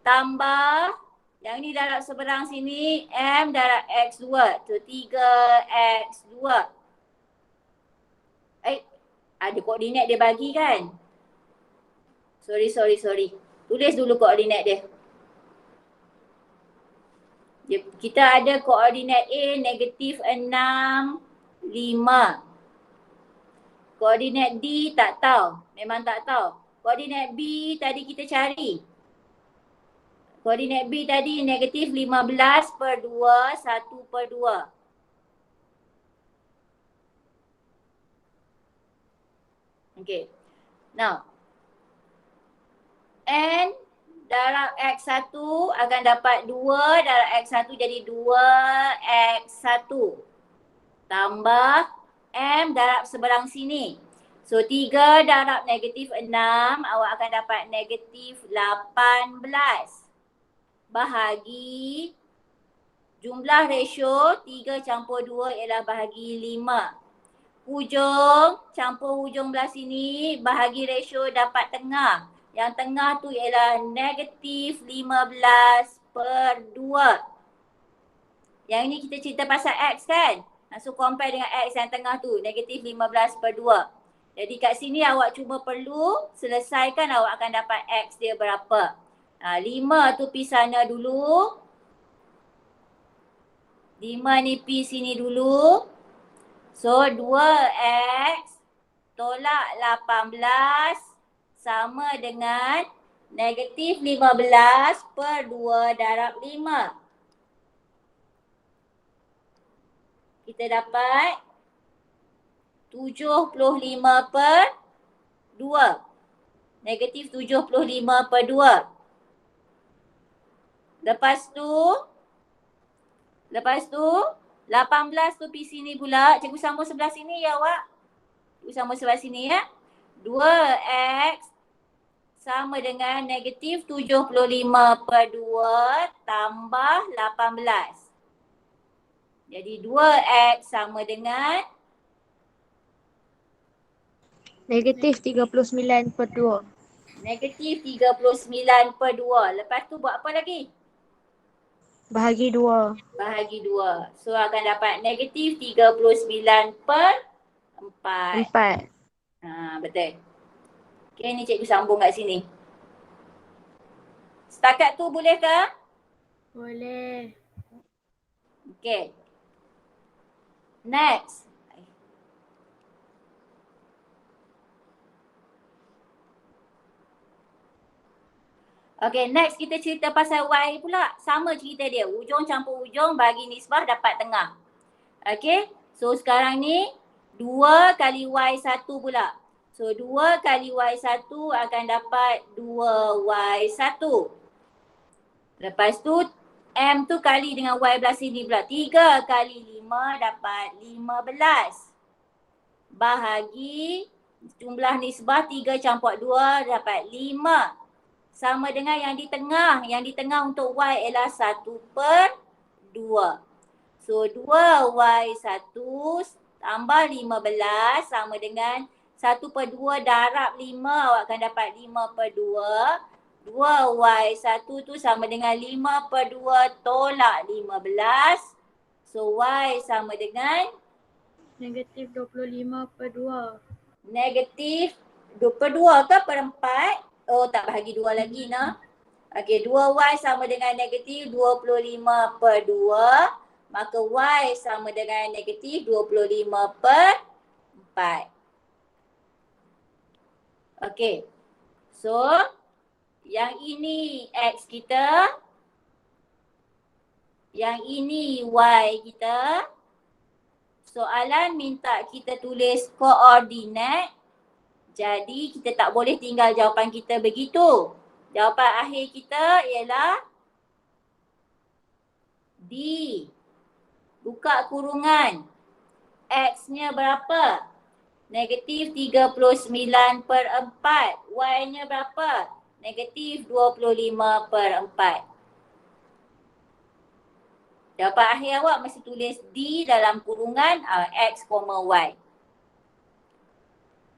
Tambah yang ni darab seberang sini M darab X2. So 3X2. Ada koordinat dia bagi kan? Sorry. Tulis dulu koordinat dia. Kita ada koordinat A negatif 6, 5. Koordinat D tak tahu. Memang tak tahu. Koordinat B tadi kita cari. Koordinat B tadi negatif 15/2, 1/2. Okay. Now, N darab X1 akan dapat 2 darab X1 jadi 2X1. Tambah M darab seberang sini. So 3 darab negatif 6 awak akan dapat negatif 18. Bahagi jumlah ratio 3 campur 2 ialah bahagi 5. Hujung campur hujung belah sini bahagi ratio dapat tengah. Yang tengah tu ialah negatif 15/2. Yang ini kita cerita pasal X kan? So compare dengan X yang tengah tu negatif 15/2. Jadi kat sini awak cuma perlu selesaikan awak akan dapat X dia berapa. 5 tu pi sana dulu. 5 ni pi sini dulu. So 2X tolak 18 sama dengan negatif 15/2 darab 5. Kita dapat 75/2. Negatif 75/2. Lepas tu 18 tu pergi sini pula. Cikgu sambung sebelah sini ya awak. Cikgu sambung sebelah sini ya. 2X sama dengan negatif 75/2 tambah 18. Jadi 2X sama dengan Negatif 39/2. negatif 39/2. Lepas tu buat apa lagi? Bahagi 2. Bahagi 2. So akan dapat negatif 39/4. 4. Betul. Okay, ni cikgu sambung kat sini. Setakat tu boleh ke? Boleh. Okay. Next. Okay, next kita cerita pasal Y pula. Sama cerita dia. Ujung campur ujung bagi nisbah dapat tengah. Okay. So sekarang ni 2 kali Y1 pula. So 2 kali Y1 akan dapat 2Y1. Lepas tu M tu kali dengan Y belah sini pula. 3 kali 5 dapat 15. Bahagi jumlah nisbah 3 campur 2 dapat 5. Sama dengan yang di tengah. Yang di tengah untuk Y ialah 1/2. So 2Y1 tambah 15 sama dengan 1/2 darab 5 awak akan dapat 5/2. 2Y1 tu sama dengan 5/2 tolak 15. So Y sama dengan Negatif 25/2. negatif 2/2 ke per 4? Oh tak bahagi 2 lagi nah. Okey, 2Y sama dengan negatif 25/2. Maka Y sama dengan negatif 25/4. Okey. So, yang ini X kita. Yang ini Y kita. Soalan minta kita tulis koordinat. Jadi kita tak boleh tinggal jawapan kita begitu. Jawapan akhir kita ialah D. Buka kurungan. X-nya berapa? Negatif 39/4. Y-nya berapa? Negatif 25/4. Jawapan akhir awak mesti tulis D dalam kurungan X, Y.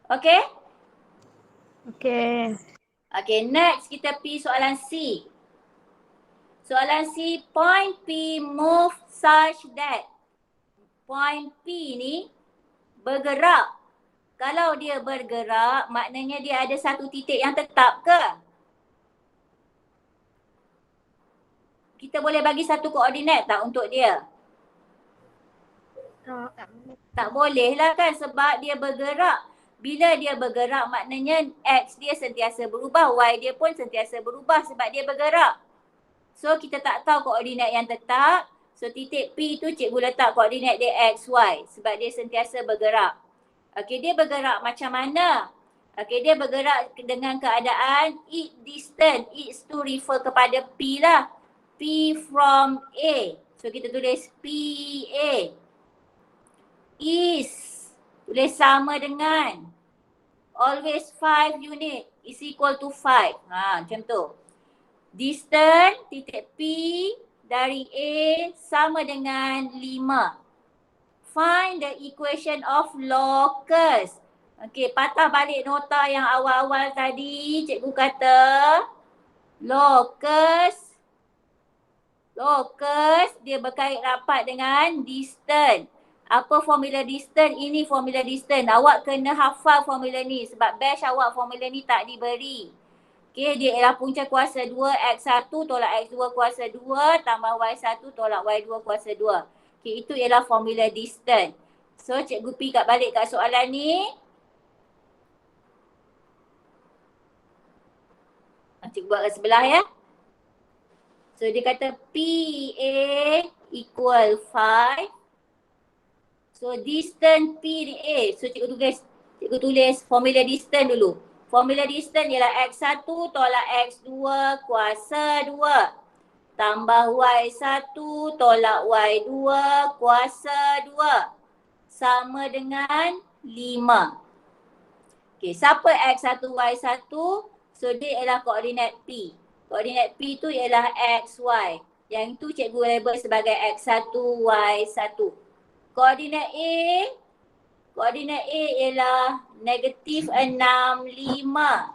Okay? Okey. Okay, next kita pergi soalan C. Soalan C, point P move such that. Point P ni bergerak. Kalau dia bergerak, maknanya dia ada satu titik yang tetap ke? Kita boleh bagi satu koordinat tak untuk dia? Tak. Tak boleh lah kan sebab dia bergerak. Bila dia bergerak maknanya X dia sentiasa berubah, Y dia pun sentiasa berubah sebab dia bergerak. So kita tak tahu koordinat yang tetap. So titik P tu cikgu letak koordinat dia X, Y sebab dia sentiasa bergerak. Okey, dia bergerak macam mana? Okey, dia bergerak dengan keadaan it distance. It tu refer kepada P lah. P from A. So kita tulis PA. Is. Tulis sama dengan. Always 5 unit is equal to 5. Macam tu. Distance titik P dari A sama dengan 5. Find the equation of locus. Okey, patah balik nota yang awal-awal tadi. Cikgu kata locus dia berkait rapat dengan distance. Apa formula distance? Ini formula distance. Awak kena hafal formula ni sebab batch awak formula ni tak diberi. Okey, dia ialah punca kuasa 2 X1 tolak X2 kuasa 2 tambah Y1 tolak Y2 kuasa 2. Okey, itu ialah formula distance. So, cikgu pergi balik kat soalan ni. Cikgu buat kat sebelah ya. So, dia kata PA equal 5. So, distance P ni A. So, cikgu tulis formula distance dulu. Formula distance ialah X1 tolak X2 kuasa 2. Tambah Y1 tolak Y2 kuasa 2. Sama dengan 5. Okay, siapa X1, Y1? So, dia ialah koordinat P. Koordinat P tu ialah XY. Yang itu cikgu label sebagai X1, Y1. Koordinat A ialah negatif 6, 5.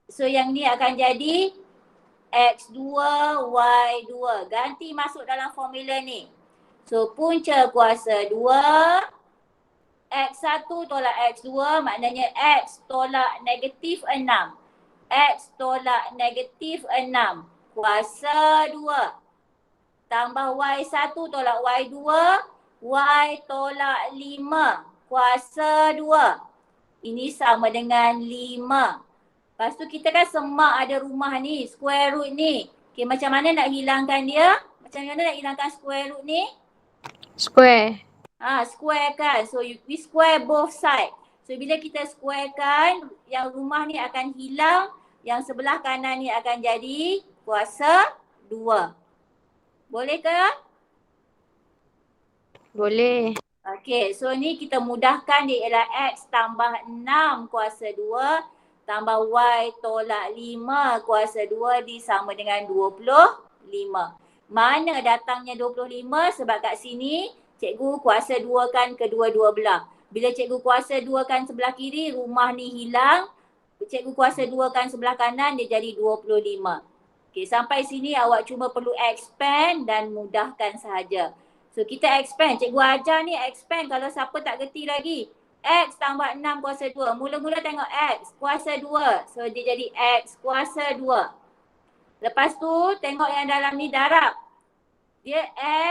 So yang ni akan jadi X2, Y2. Ganti masuk dalam formula ni. So punca kuasa 2. X1 tolak X2 maknanya X tolak negatif 6. X tolak negatif 6 kuasa 2. Tambah Y1 tolak Y2. Y tolak 5 kuasa 2. Ini sama dengan 5. Lepas tu kita kan semak ada rumah ni, square root ni. Okay, macam mana nak hilangkan dia? Macam mana nak hilangkan square root ni? Square. Square kan. So we square both side. So bila kita squarekan, yang rumah ni akan hilang, yang sebelah kanan ni akan jadi kuasa 2. Boleh ke? Boleh. Okey, so ni kita mudahkan dia ialah X tambah 6 kuasa 2 tambah Y tolak 5 kuasa 2 disama dengan 25. Mana datangnya 25? Sebab kat sini cikgu kuasa 2 kan kedua-dua belah. Bila cikgu kuasa 2 kan sebelah kiri, rumah ni hilang. Cikgu kuasa 2 kan sebelah kanan, dia jadi 25. Okay, sampai sini awak cuma perlu expand dan mudahkan sahaja. So kita expand, cikgu ajar ni expand kalau siapa tak gerti lagi. X tambah 6 kuasa 2. Mula-mula tengok X kuasa 2. So dia jadi X kuasa 2. Lepas tu tengok yang dalam ni darab. Dia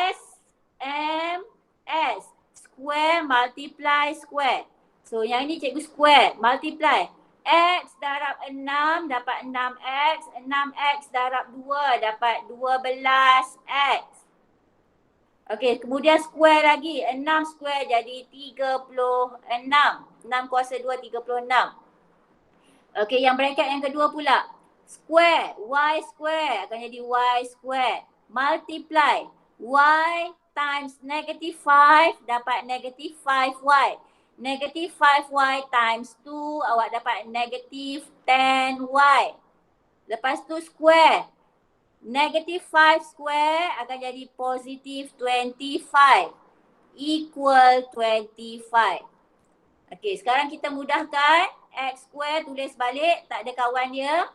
S, M, S. Square multiply square. So yang ini cikgu square, multiply. X darab 6 dapat 6X. 6X darab 2 dapat 12X. Okey, kemudian square lagi. 6 square jadi 36. 6 kuasa 2, 36. Okey, yang bracket yang kedua pula. Square, Y square akan jadi Y square. Multiply. Y times negative 5 dapat negative 5Y. Negative 5Y times 2 awak dapat negative 10Y. Lepas tu square. Negative 5 square akan jadi positive 25. Equal 25. Okey, sekarang kita mudahkan. X square tulis balik, tak ada kawan dia.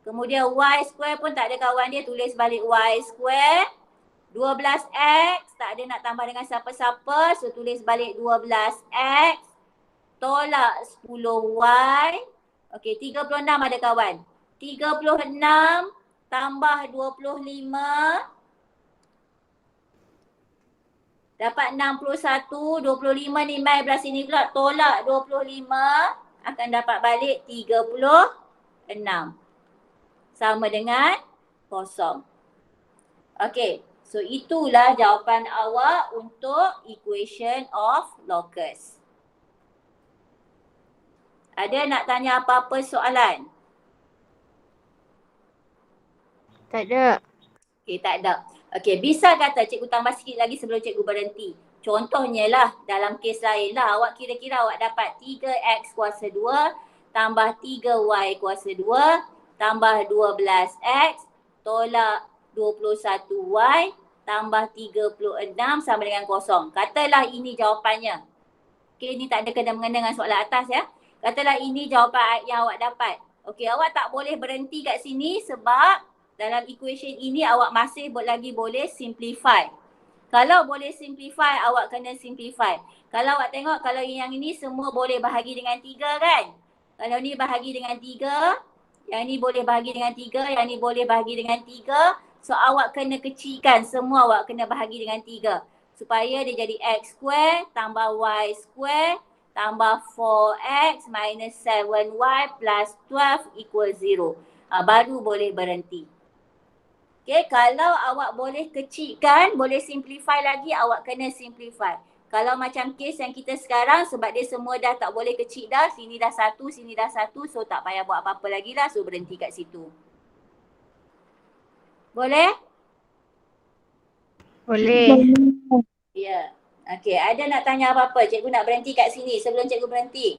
Kemudian Y square pun tak ada kawan dia, tulis balik Y square. 12X, tak ada nak tambah dengan siapa-siapa, so tulis balik 12X. Tolak 10Y. Okey, 36 ada kawan. 36 tambah 25. Dapat 61. 25 ni mai belah sini pula. Tolak 25. Akan dapat balik 36. Sama dengan kosong. Okey. So itulah jawapan awak untuk equation of locus. Ada nak tanya apa-apa soalan? Tak ada. Okey, tak ada. Okey, bisa kata cikgu tambah sikit lagi sebelum cikgu berhenti. Contohnya lah, dalam kes lain lah, awak kira-kira awak dapat 3X kuasa 2 tambah 3Y kuasa 2 tambah 12X tolak 21Y tambah 36 sama dengan kosong. Katalah ini jawapannya. Okey, ini tak ada kena-mengena dengan soalan atas ya. Katalah ini jawapan yang awak dapat. Okey, awak tak boleh berhenti kat sini sebab dalam equation ini awak masih lagi boleh simplify. Kalau boleh simplify, awak kena simplify. Kalau awak tengok, kalau yang ini semua boleh bahagi dengan 3 kan? Kalau ni bahagi dengan 3, yang ni boleh bahagi dengan 3, yang ni boleh bahagi dengan 3. So awak kena kecilkan, semua awak kena bahagi dengan 3. Supaya dia jadi X square tambah Y square tambah 4X minus 7Y plus 12 equal 0. Baru boleh berhenti. Okay, kalau awak boleh kecilkan, boleh simplify lagi, awak kena simplify. Kalau macam kes yang kita sekarang, sebab dia semua dah tak boleh kecil dah, sini dah 1, sini dah 1, so tak payah buat apa-apa lagi lah, so berhenti kat situ. Boleh? Boleh. Ya. Okey, ada nak tanya apa-apa? Cikgu nak berhenti kat sini sebelum cikgu berhenti.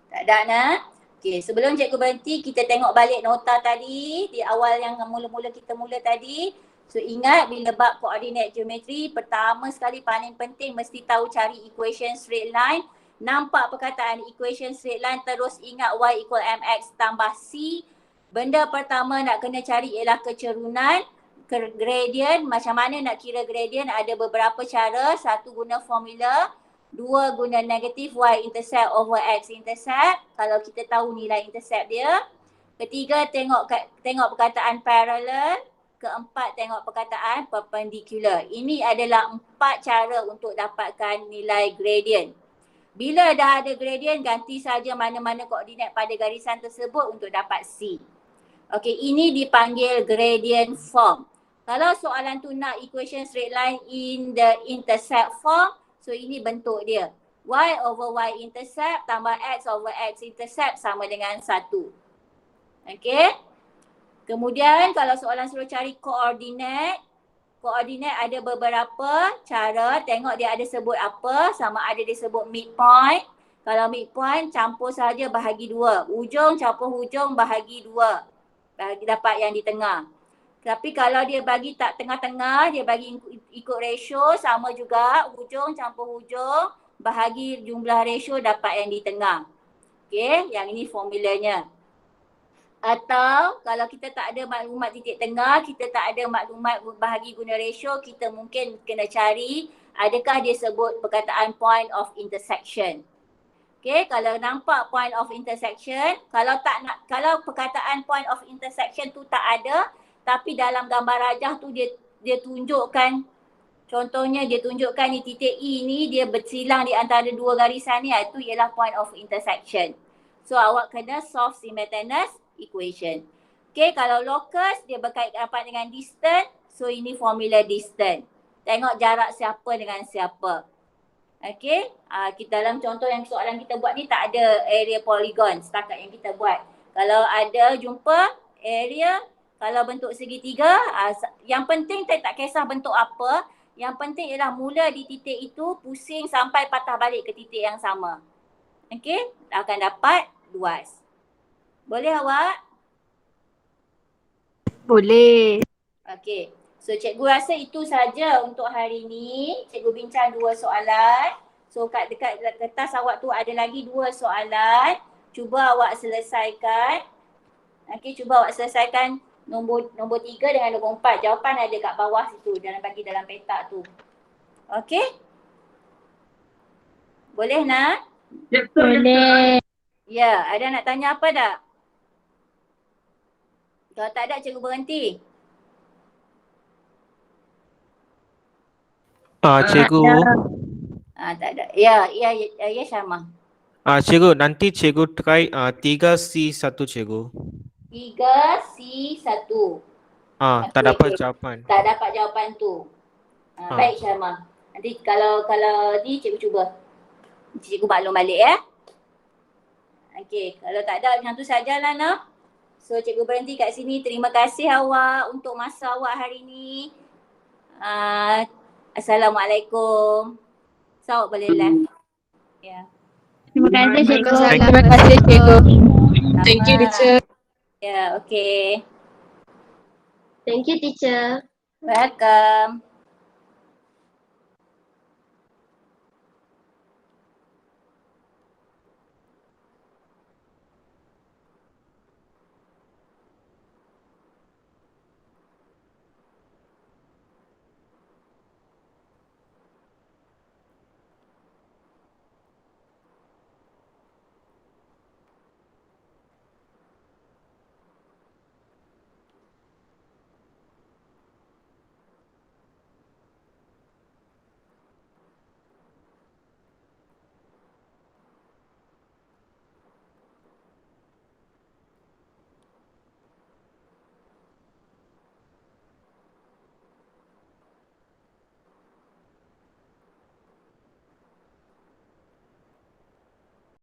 Tak ada nak? Okey, sebelum cikgu berhenti, kita tengok balik nota tadi di awal yang mula-mula kita mula tadi. So ingat bila bab koordinat geometri, pertama sekali paling penting mesti tahu cari equation straight line. Nampak perkataan equation straight line, terus ingat y equal mx tambah c. Benda pertama nak kena cari ialah kecerunan, gradient. Macam mana nak kira gradient? Ada beberapa cara. Satu guna formula, dua guna negatif y intercept over x intercept. Kalau kita tahu nilai intercept dia. Ketiga tengok perkataan parallel. Keempat tengok perkataan perpendicular. Ini adalah 4 cara untuk dapatkan nilai gradient. Bila dah ada gradient, ganti saja mana-mana koordinat pada garisan tersebut untuk dapat C. Okey, ini dipanggil gradient form. Kalau soalan tu nak equation straight line in the intercept form, so ini bentuk dia. Y over y intercept tambah x over x intercept sama dengan 1. Okey. Kemudian kalau soalan suruh cari koordinat, koordinat ada beberapa cara. Tengok dia ada sebut apa, sama ada dia sebut midpoint. Kalau midpoint campur saja bahagi 2. Ujung campur hujung bahagi 2. Bagi dapat yang di tengah. Tapi kalau dia bagi tak tengah-tengah, dia bagi ikut ratio, sama juga hujung campur hujung bahagi jumlah ratio dapat yang di tengah. Okey, yang ini formulanya. Atau kalau kita tak ada maklumat titik tengah, kita tak ada maklumat bahagi guna ratio, kita mungkin kena cari adakah dia sebut perkataan point of intersection. Okay, kalau nampak point of intersection, kalau perkataan point of intersection tu tak ada, tapi dalam gambar rajah tu dia tunjukkan, contohnya dia tunjukkan ni titik E ni dia bersilang di antara dua garisan ni, itu ialah point of intersection. So awak kena solve simultaneous equation. Okay, kalau locus dia berkait rapat dengan distance, so ini formula distance. Tengok jarak siapa dengan siapa. Okay, kita dalam contoh yang soalan kita buat ni tak ada area polygon setakat yang kita buat. Kalau ada jumpa area, kalau bentuk segitiga, yang penting tak kisah bentuk apa, yang penting ialah mula di titik itu, pusing sampai patah balik ke titik yang sama. Okay, akan dapat luas. Boleh awak? Boleh. Okay. So cikgu rasa itu saja untuk hari ni. Cikgu bincang 2 soalan. So dekat kertas awak tu ada lagi 2 soalan. Cuba awak selesaikan. Okay, cuba awak selesaikan nombor 3 dengan nombor 4. Jawapan ada kat bawah situ, bagi dalam petak tu. Okay? Boleh nak? Boleh. Ya, ada nak tanya apa tak? Kalau tak ada, cikgu berhenti. Cikgu. Tak ada. Ya Syamah. Cikgu, nanti cikgu try 3C1 cikgu. 3C1. Tak dapat jawapan. Tak dapat jawapan tu. Baik Syamah. Nanti kalau ni cikgu cuba. Cikgu maklum balik ya. Okey, kalau tak ada macam tu sajalah nak. So cikgu berhenti kat sini. Terima kasih awak untuk masa awak hari ni. Assalamualaikum. So awak boleh live. Ya. Terima kasih cikgu. Terima kasih cikgu. Thank you teacher. Ya, okey. Thank you teacher. Welcome.